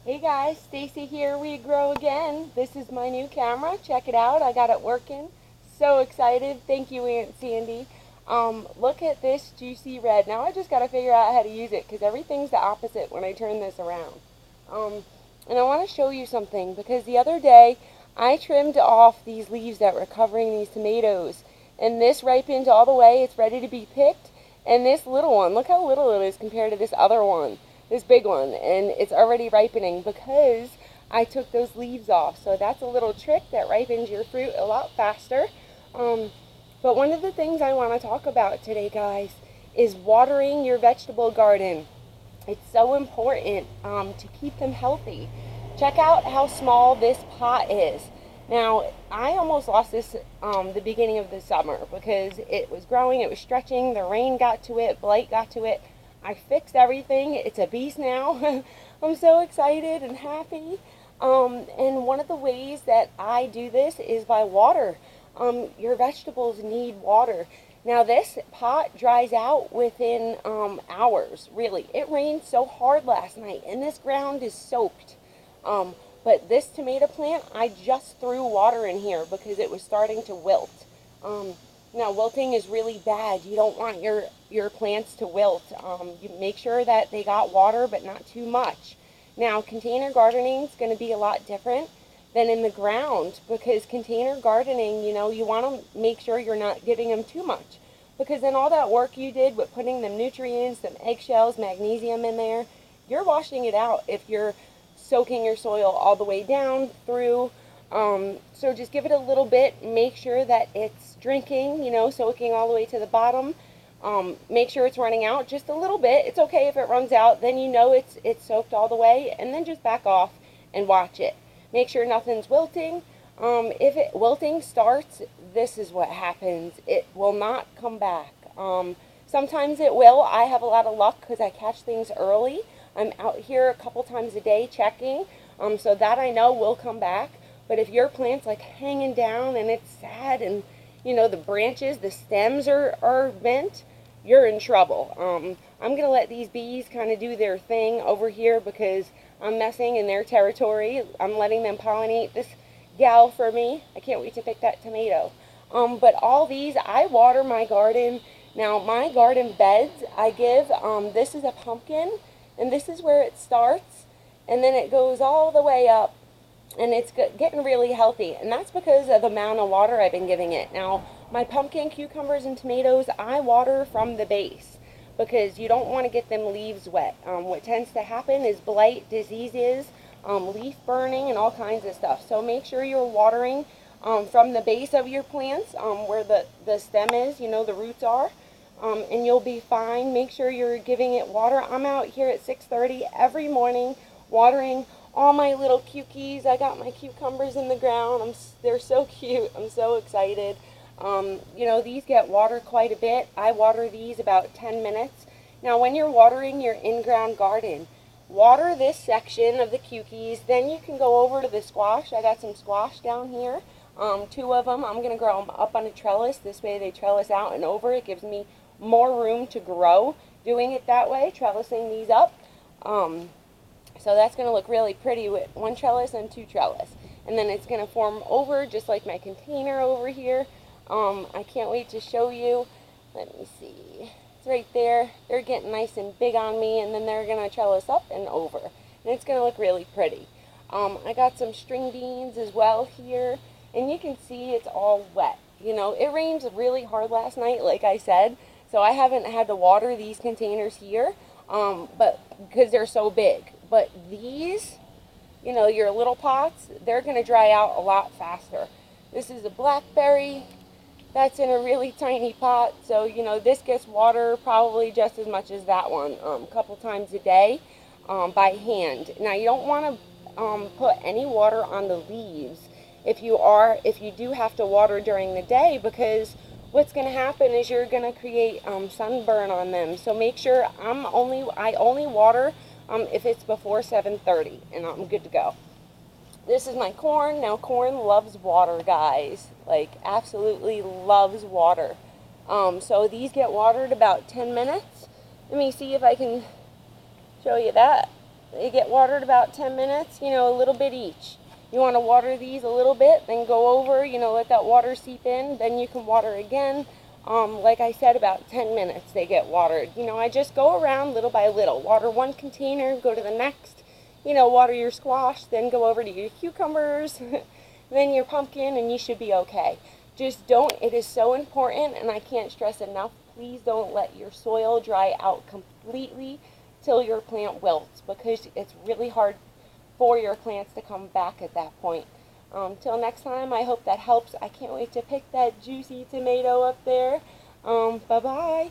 Hey guys, Stacy here. We grow again. This is my new camera. Check it out. I got it working. So excited. Thank you, Aunt Sandy. Look at this juicy red. Now I just got to figure out how to use it because everything's the opposite when I turn this around. Um, and I want to show you something because the other day I trimmed off these leaves that were covering these tomatoes, and this ripened all the way. It's ready to be picked. And this little one, look how little it is compared to this other one, this big one, and it's already ripening because I took those leaves off. So that's a little trick that ripens your fruit a lot faster. Um, but one of the things I want to talk about today, guys, is watering your vegetable garden. It's so important to keep them healthy. Check out how small this pot is. Now, I almost lost this the beginning of the summer because it was growing, it was stretching, the rain got to it, blight got to it. I fixed everything. It's a beast now. I'm so excited and happy. And one of the ways that I do this is by water. Your vegetables need water. Now this pot dries out within hours, really. It rained so hard last night and this ground is soaked. But this tomato plant, I just threw water in here because it was starting to wilt. Now wilting is really bad. You don't want your plants to wilt. You make sure that they got water but not too much. Now container gardening is going to be a lot different than in the ground because container gardening, you want to make sure you're not giving them too much because then all that work you did with putting them nutrients, some eggshells, magnesium in there, you're washing it out if you're soaking your soil all the way down through. So just give it a little bit, make sure that it's drinking, soaking all the way to the bottom. Make sure it's running out just a little bit. It's okay if it runs out, then it's soaked all the way, and then just back off and watch it. Make sure nothing's wilting. If wilting starts, this is what happens. It will not come back. Sometimes it will. I have a lot of luck because I catch things early. I'm out here a couple times a day checking, so that I know will come back. But if your plant's like hanging down and it's sad and the branches, the stems are bent, you're in trouble. I'm going to let these bees kind of do their thing over here because I'm messing in their territory. I'm letting them pollinate this gal for me. I can't wait to pick that tomato. But all these, I water my garden. Now, my garden beds, I give, this is a pumpkin, and this is where it starts, and then it goes all the way up, and it's getting really healthy, and that's because of the amount of water I've been giving it. Now, my pumpkin, cucumbers, and tomatoes, I water from the base because you don't want to get them leaves wet. What tends to happen is blight, diseases, leaf burning, and all kinds of stuff. So make sure you're watering from the base of your plants, where the stem is, the roots are, and you'll be fine. Make sure you're giving it water. I'm out here at 6:30 every morning watering all my little cukies. I got my cucumbers in the ground. They're so cute. I'm so excited. These get water quite a bit. I water these about 10 minutes. Now, when you're watering your in-ground garden, water this section of the cukies. Then you can go over to the squash. I got some squash down here. Two of them. I'm going to grow them up on a trellis. This way they trellis out and over. It gives me more room to grow doing it that way, trellising these up. So that's going to look really pretty with one trellis and two trellis. And then it's going to form over just like my container over here. I can't wait to show you. Let me see. It's right there. They're getting nice and big on me, and then they're going to trellis up and over. And it's going to look really pretty. I got some string beans as well here, and you can see it's all wet. It rained really hard last night, like I said, so I haven't had to water these containers here, but because they're so big. But these, your little pots, they're going to dry out a lot faster. This is a blackberry. That's in a really tiny pot, so this gets water probably just as much as that one, a couple times a day by hand. Now you don't want to put any water on the leaves if you do have to water during the day, because what's going to happen is you're going to create sunburn on them. So make sure I only water if it's before 7:30, and I'm good to go. This is my corn. Now, corn loves water, guys. Like, absolutely loves water. So these get watered about 10 minutes. Let me see if I can show you that. They get watered about 10 minutes, a little bit each. You want to water these a little bit, then go over, let that water seep in, then you can water again. Like I said, about 10 minutes they get watered. I just go around little by little. Water one container, go to the next, water your squash, then go over to your cucumbers, then your pumpkin, and you should be okay. Just don't, it is so important, and I can't stress enough, please don't let your soil dry out completely till your plant wilts, because it's really hard for your plants to come back at that point. Till next time, I hope that helps. I can't wait to pick that juicy tomato up there. Bye-bye.